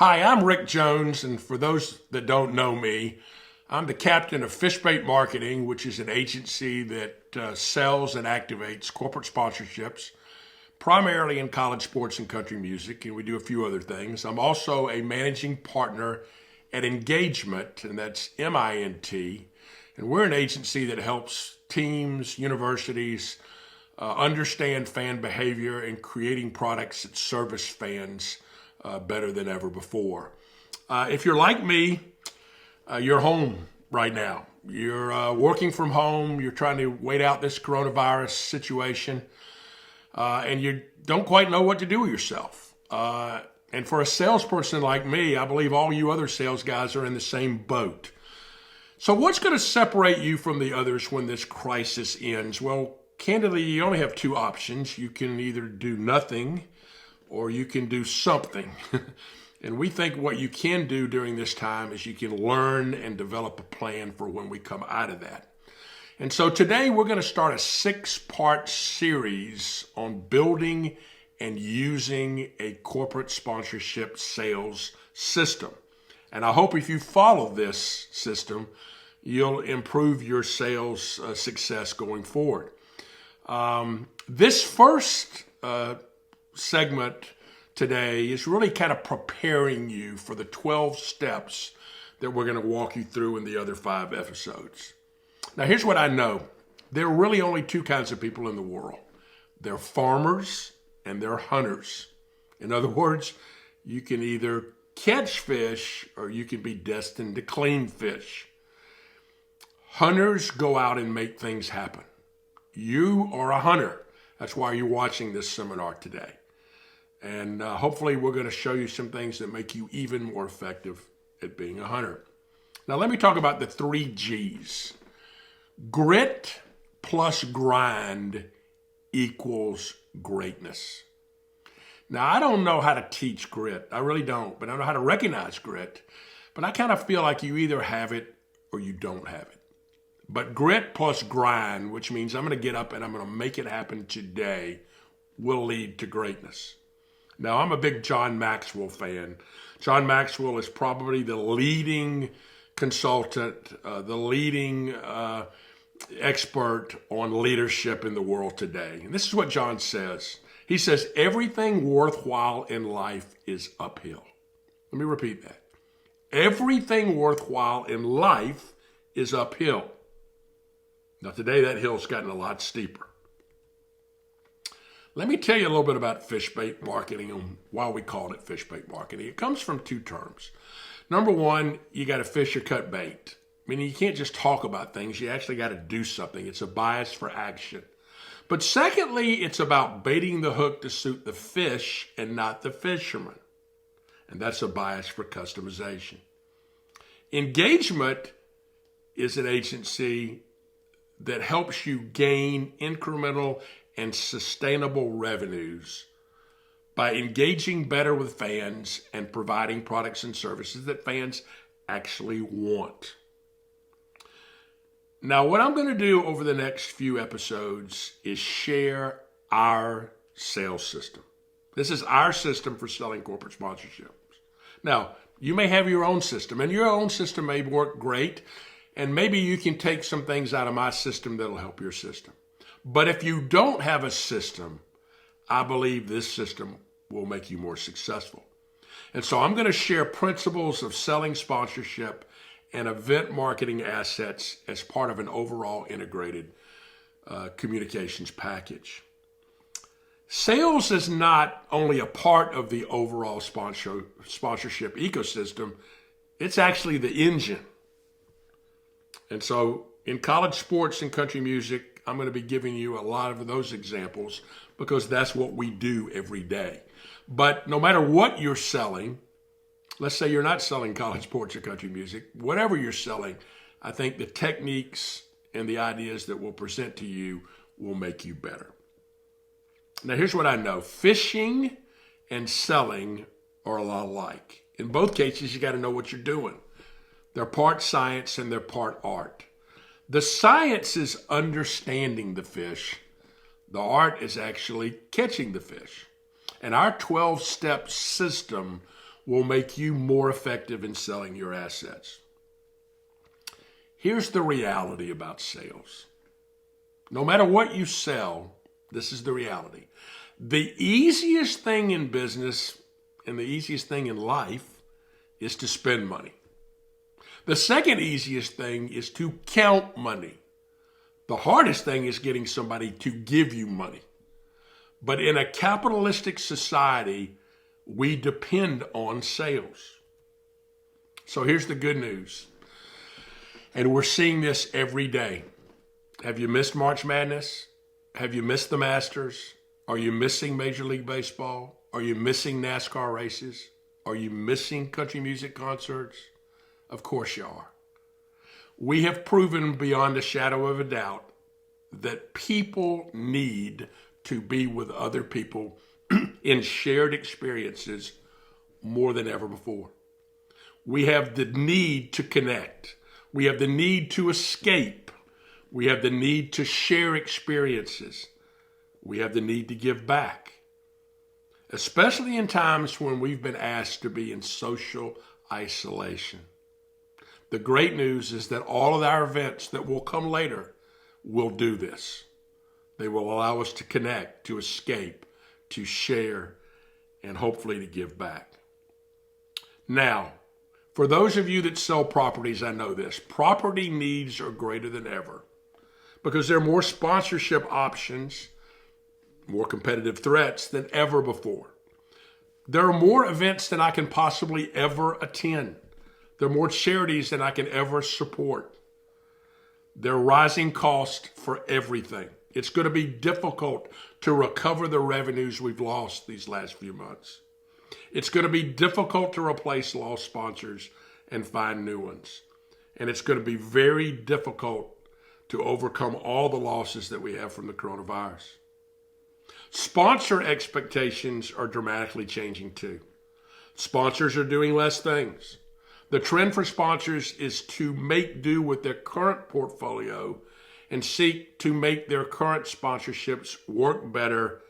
Hi, I'm Rick Jones, and for those that don't know me, I'm the captain of FishBait Marketing, which is an agency that sells and activates corporate sponsorships, primarily in college sports and country music, and we do a few other things. I'm also a managing partner at Engagement, and that's MINT, and we're an agency that helps teams, universities, understand fan behavior and creating products that service fans better than ever before. If you're like me, you're home right now. You're working from home. You're trying to wait out this coronavirus situation, and you don't quite know what to do with yourself. And for a salesperson like me, I believe all you other sales guys are in the same boat. So what's going to separate you from the others when this crisis ends? Well, candidly, you only have two options. You can either do nothing or you can do something. And we think what you can do during this time is you can learn and develop a plan for when we come out of that. And so today we're going to start a 6-part series on building and using a corporate sponsorship sales system. And I hope if you follow this system, you'll improve your sales success going forward. This first segment today is really kind of preparing you for the 12 steps that we're going to walk you through in the other 5 episodes. Now, here's what I know. There are really only 2 kinds of people in the world. They're farmers and they're hunters. In other words, you can either catch fish or you can be destined to clean fish. Hunters go out and make things happen. You are a hunter. That's why you're watching this seminar today. And hopefully we're going to show you some things that make you even more effective at being a hunter. Now let me talk about the 3 G's. Grit plus grind equals greatness. Now I don't know how to teach grit. I really don't, but I know how to recognize grit. But I kind of feel like you either have it or you don't have it. But grit plus grind, which means I'm going to get up and I'm going to make it happen today, will lead to greatness. Now, I'm a big John Maxwell fan. John Maxwell is probably the leading consultant, the leading expert on leadership in the world today. And this is what John says. He says, everything worthwhile in life is uphill. Let me repeat that. Everything worthwhile in life is uphill. Now, today that hill's gotten a lot steeper. Let me tell you a little bit about FishBait Marketing and why we called it FishBait Marketing. It comes from 2 terms. Number one, you got to fish or cut bait. Meaning you can't just talk about things. You actually got to do something. It's a bias for action. But secondly, it's about baiting the hook to suit the fish and not the fisherman. And that's a bias for customization. Engagement is an agency that helps you gain incremental and sustainable revenues by engaging better with fans and providing products and services that fans actually want. Now, what I'm going to do over the next few episodes is share our sales system. This is our system for selling corporate sponsorships. Now, you may have your own system, and your own system may work great, and maybe you can take some things out of my system that'll help your system. But if you don't have a system, I believe this system will make you more successful. And so I'm going to share principles of selling sponsorship and event marketing assets as part of an overall integrated communications package. Sales is not only a part of the overall sponsorship ecosystem, it's actually the engine. And so in college sports and country music, I'm going to be giving you a lot of those examples because that's what we do every day. But no matter what you're selling, let's say you're not selling college sports or country music, whatever you're selling, I think the techniques and the ideas that we'll present to you will make you better. Now, here's what I know. Fishing and selling are a lot alike. In both cases, you got to know what you're doing. They're part science and they're part art. The science is understanding the fish. The art is actually catching the fish. And our 12-step system will make you more effective in selling your assets. Here's the reality about sales. No matter what you sell, this is the reality. The easiest thing in business and the easiest thing in life is to spend money. The second easiest thing is to count money. The hardest thing is getting somebody to give you money. But in a capitalistic society, we depend on sales. So here's the good news. And we're seeing this every day. Have you missed March Madness? Have you missed the Masters? Are you missing Major League Baseball? Are you missing NASCAR races? Are you missing country music concerts? Of course you are. We have proven beyond a shadow of a doubt that people need to be with other people in shared experiences more than ever before. We have the need to connect. We have the need to escape. We have the need to share experiences. We have the need to give back, especially in times when we've been asked to be in social isolation. The great news is that all of our events that will come later will do this. They will allow us to connect, to escape, to share, and hopefully to give back. Now, for those of you that sell properties, I know this. Property needs are greater than ever because there are more sponsorship options, more competitive threats than ever before. There are more events than I can possibly ever attend. There are more charities than I can ever support. There are rising costs for everything. It's going to be difficult to recover the revenues we've lost these last few months. It's going to be difficult to replace lost sponsors and find new ones. And it's going to be very difficult to overcome all the losses that we have from the coronavirus. Sponsor expectations are dramatically changing too. Sponsors are doing less things. The trend for sponsors is to make do with their current portfolio and seek to make their current sponsorships work better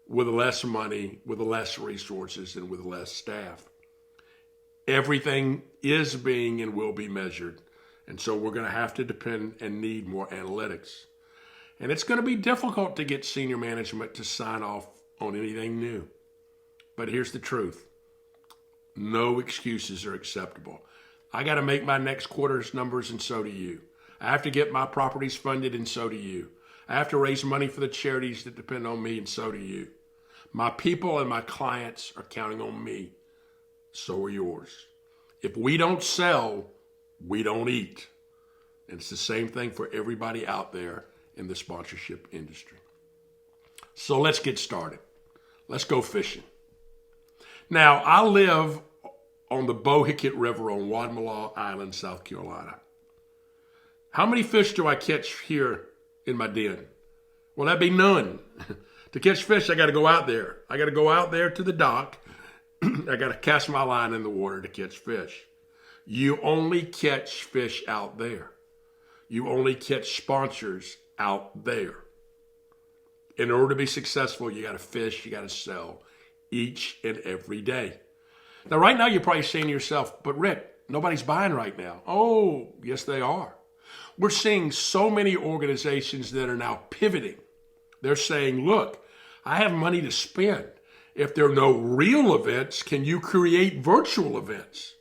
with less money, with less resources, and with less staff. Everything is being and will be measured. And so we're going to have to depend and need more analytics. And it's going to be difficult to get senior management to sign off on anything new. But here's the truth. No excuses are acceptable. I got to make my next quarter's numbers, and so do you. I have to get my properties funded, and so do you. I have to raise money for the charities that depend on me, and so do you. My people and my clients are counting on me. So are yours. If we don't sell, we don't eat. And it's the same thing for everybody out there in the sponsorship industry. So let's get started. Let's go fishing. Now, I live on the Bohicket River on Wadmalaw Island, South Carolina. How many fish do I catch here in my den? Well, that'd be none. To catch fish, I got to go out there. I got to go out there to the dock. I got to cast my line in the water to catch fish. You only catch fish out there. You only catch sponsors out there. In order to be successful, you got to fish, you got to sell each and every day. Now, right now, you're probably saying to yourself, but Rick, nobody's buying right now. Oh, yes, they are. We're seeing so many organizations that are now pivoting. They're saying, look, I have money to spend. If there are no real events, can you create virtual events?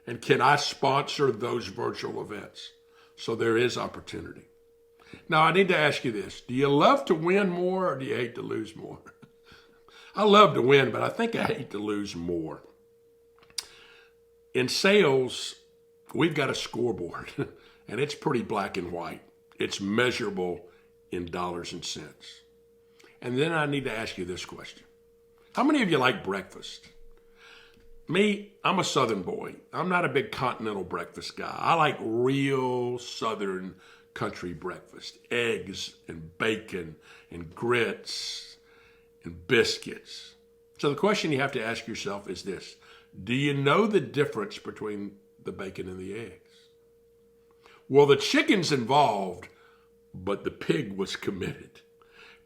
And can I sponsor those virtual events? So there is opportunity. Now, I need to ask you this. Do you love to win more or do you hate to lose more? I love to win, but I think I hate to lose more. In sales, we've got a scoreboard, and it's pretty black and white. It's measurable in dollars and cents. And then I need to ask you this question. How many of you like breakfast? Me, I'm a Southern boy. I'm not a big continental breakfast guy. I like real Southern country breakfast. Eggs and bacon and grits and biscuits. So the question you have to ask yourself is this. Do you know the difference between the bacon and the eggs? Well, the chicken's involved, but the pig was committed.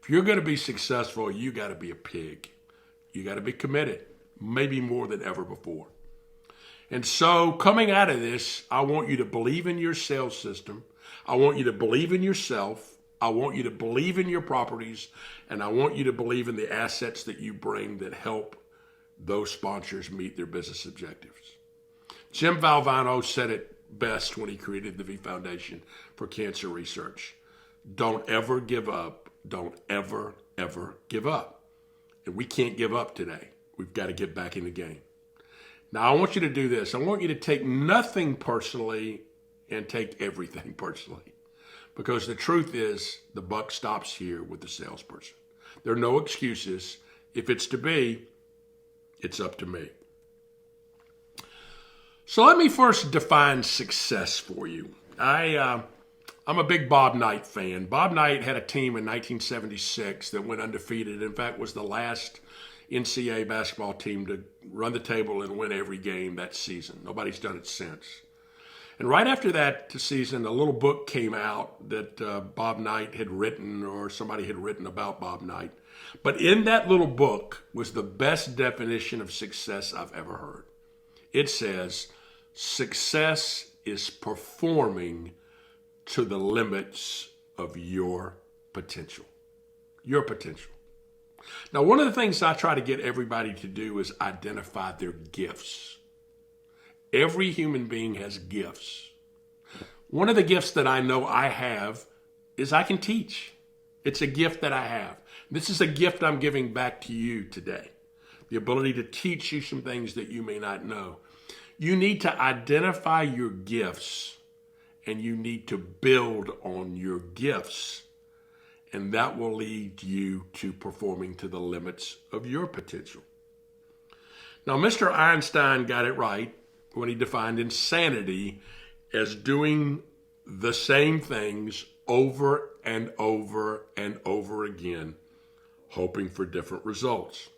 If you're going to be successful, you got to be a pig. You got to be committed, maybe more than ever before. And so coming out of this, I want you to believe in your sales system. I want you to believe in yourself. I want you to believe in your properties. And I want you to believe in the assets that you bring that help those sponsors meet their business objectives. Jim Valvano said it best when he created the V Foundation for Cancer Research. Don't ever give up. Don't ever, ever give up. And we can't give up today. We've got to get back in the game. Now, I want you to do this. I want you to take nothing personally and take everything personally. Because the truth is, the buck stops here with the salesperson. There are no excuses. If it's to be, it's up to me. So let me first define success for you. I'm a big Bob Knight fan. Bob Knight had a team in 1976 that went undefeated. In fact, was the last NCAA basketball team to run the table and win every game that season. Nobody's done it since. And right after that season, a little book came out that Bob Knight had written, or somebody had written about Bob Knight. But in that little book was the best definition of success I've ever heard. It says, success is performing to the limits of your potential. Your potential. Now, one of the things I try to get everybody to do is identify their gifts. Every human being has gifts. One of the gifts that I know I have is I can teach. It's a gift that I have. This is a gift I'm giving back to you today. The ability to teach you some things that you may not know. You need to identify your gifts, and you need to build on your gifts. And that will lead you to performing to the limits of your potential. Now, Mr. Einstein got it right when he defined insanity as doing the same things over and over and over again, hoping for different results.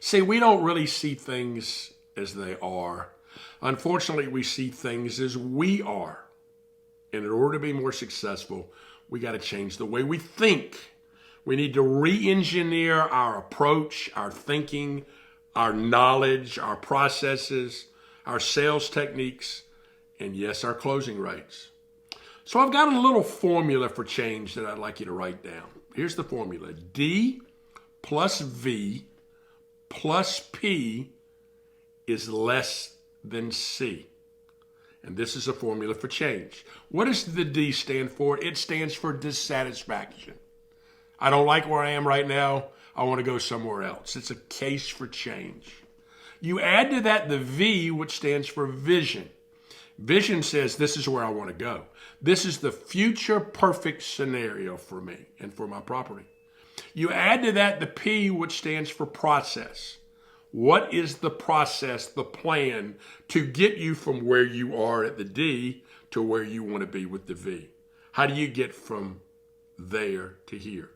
See, we don't really see things as they are. Unfortunately, we see things as we are. And in order to be more successful, we got to change the way we think. We need to re-engineer our approach, our thinking, our knowledge, our processes, our sales techniques, and yes, our closing rates. So I've got a little formula for change that I'd like you to write down. Here's the formula. D plus V plus P is less than C. And this is a formula for change. What does the D stand for? It stands for dissatisfaction. I don't like where I am right now. I want to go somewhere else. It's a case for change. You add to that the V, which stands for vision. Vision says, this is where I want to go. This is the future perfect scenario for me and for my property. You add to that the P, which stands for process. What is the process, the plan to get you from where you are at the D to where you want to be with the V? How do you get from there to here?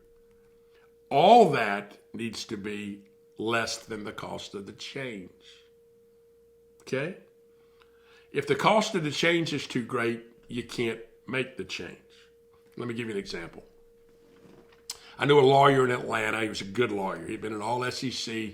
All that needs to be less than the cost of the change. Okay? If the cost of the change is too great, you can't make the change. Let me give you an example. I knew a lawyer in Atlanta. He was a good lawyer. He'd been an all-SEC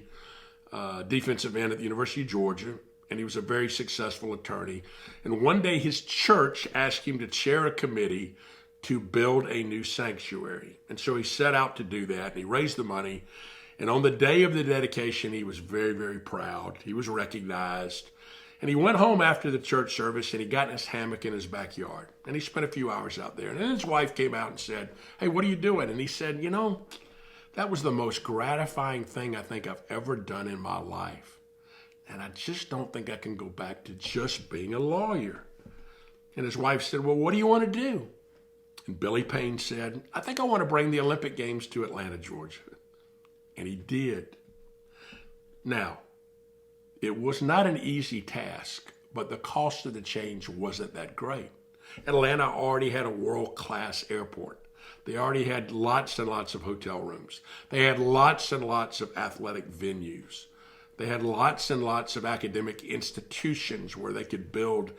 defensive end at the University of Georgia, and he was a very successful attorney. And one day his church asked him to chair a committee to build a new sanctuary. And so he set out to do that, and he raised the money. And on the day of the dedication, he was very, very proud. He was recognized. And he went home after the church service, and he got in his hammock in his backyard. And he spent a few hours out there. And then his wife came out and said, "Hey, what are you doing?" And he said, "You know, that was the most gratifying thing I think I've ever done in my life. And I just don't think I can go back to just being a lawyer." And his wife said, "Well, what do you want to do?" And Billy Payne said, "I think I want to bring the Olympic Games to Atlanta, Georgia." And he did. Now, it was not an easy task, but the cost of the change wasn't that great. Atlanta already had a world-class airport. They already had lots and lots of hotel rooms. They had lots and lots of athletic venues. They had lots and lots of academic institutions where they could build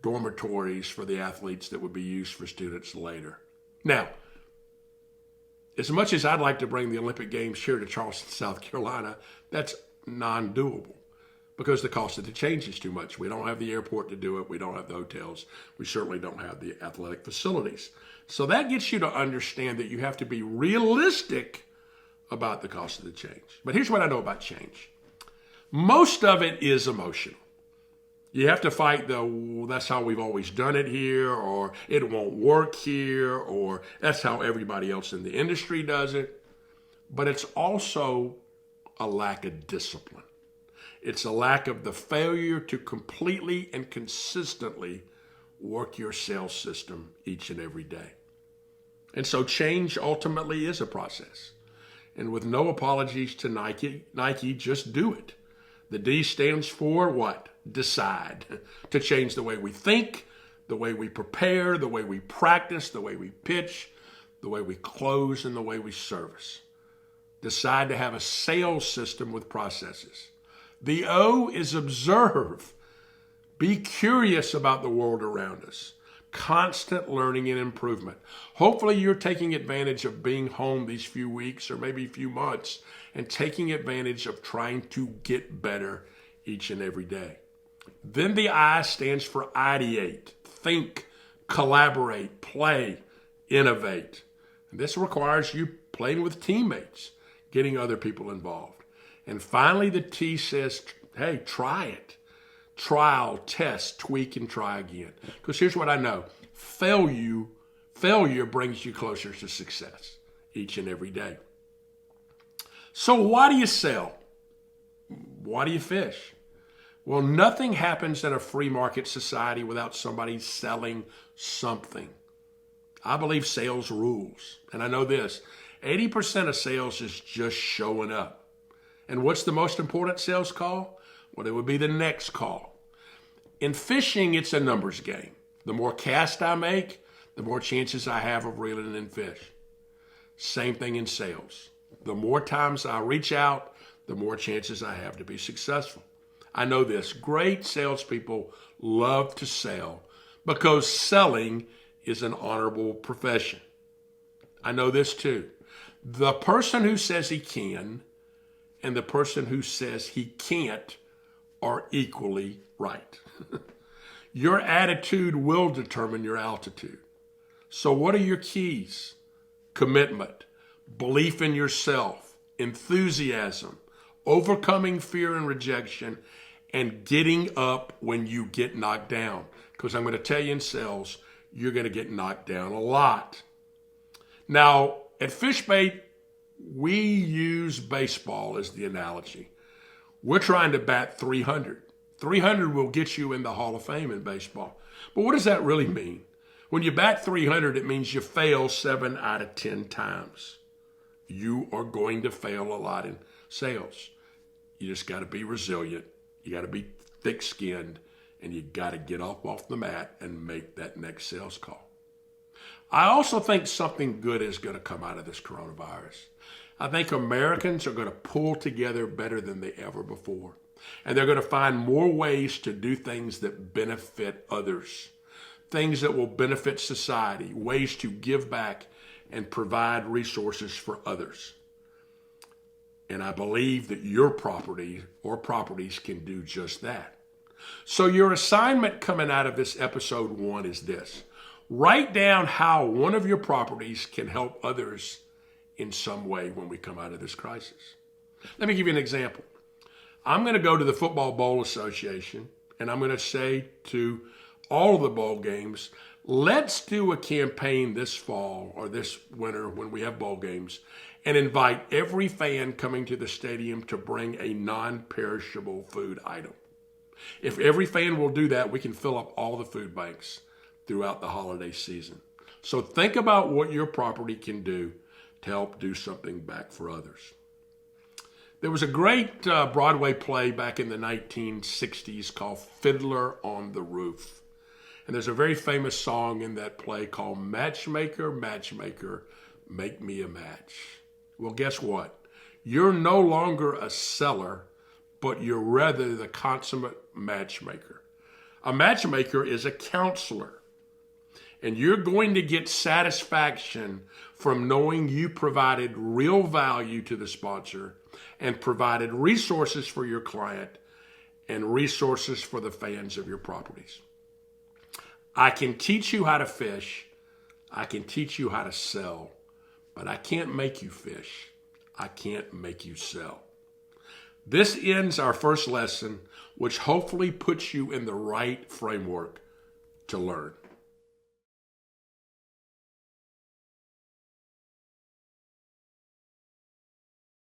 dormitories for the athletes that would be used for students later. Now, as much as I'd like to bring the Olympic Games here to Charleston, South Carolina, that's non-doable. because the cost of the change is too much. We don't have the airport to do it. We don't have the hotels. We certainly don't have the athletic facilities. So that gets you to understand that you have to be realistic about the cost of the change. But here's what I know about change. Most of it is emotional. You have to fight the, that's how we've always done it here, or it won't work here, or that's how everybody else in the industry does it. But it's also a lack of discipline. It's a lack of the failure to completely and consistently work your sales system each and every day. And so change ultimately is a process. And with no apologies to Nike, just do it. The D stands for what? Decide. To change the way we think, the way we prepare, the way we practice, the way we pitch, the way we close, and the way we service. Decide to have a sales system with processes. The O is observe. Be curious about the world around us. Constant learning and improvement. Hopefully you're taking advantage of being home these few weeks or maybe few months and taking advantage of trying to get better each and every day. Then the I stands for ideate. Think, collaborate, play, innovate. And this requires you playing with teammates, getting other people involved. And finally, the T says, hey, try it. Trial, test, tweak, and try again. Because here's what I know. Failure brings you closer to success each and every day. So why do you sell? Why do you fish? Well, nothing happens in a free market society without somebody selling something. I believe sales rules. And I know this, 80% of sales is just showing up. And what's the most important sales call? Well, it would be the next call. In fishing, it's a numbers game. The more cast I make, the more chances I have of reeling in fish. Same thing in sales. The more times I reach out, the more chances I have to be successful. I know this. Great salespeople love to sell because selling is an honorable profession. I know this too. The person who says he can and the person who says he can't are equally right. Your attitude will determine your altitude. So what are your keys? Commitment, belief in yourself, enthusiasm, overcoming fear and rejection, and getting up when you get knocked down. Because I'm going to tell you in sales, you're going to get knocked down a lot. Now, at FishBait, we use baseball as the analogy. We're trying to bat 300. 300 will get you in the Hall of Fame in baseball. But what does that really mean? When you bat 300, it means you fail 7 out of 10 times. You are going to fail a lot in sales. You just got to be resilient. You got to be thick-skinned, and you got to get off the mat and make that next sales call. I also think something good is going to come out of this coronavirus. I think Americans are going to pull together better than they ever before. And they're going to find more ways to do things that benefit others, things that will benefit society, ways to give back and provide resources for others. And I believe that your property or properties can do just that. So your assignment coming out of this episode 1 is this. Write down how one of your properties can help others in some way when we come out of this crisis. Let me give you an example. I'm going to go to the Football Bowl Association and I'm going to say to all of the bowl games, let's do a campaign this fall or this winter when we have bowl games and invite every fan coming to the stadium to bring a non-perishable food item. If every fan will do that, we can fill up all the food banks throughout the holiday season. So think about what your property can do to help do something back for others. There was a great Broadway play back in the 1960s called Fiddler on the Roof. And there's a very famous song in that play called Matchmaker, Matchmaker, Make Me a Match. Well, guess what? You're no longer a seller, but you're rather the consummate matchmaker. A matchmaker is a counselor. And you're going to get satisfaction from knowing you provided real value to the sponsor and provided resources for your client and resources for the fans of your properties. I can teach you how to fish. I can teach you how to sell, but I can't make you fish. I can't make you sell. This ends our first lesson, which hopefully puts you in the right framework to learn.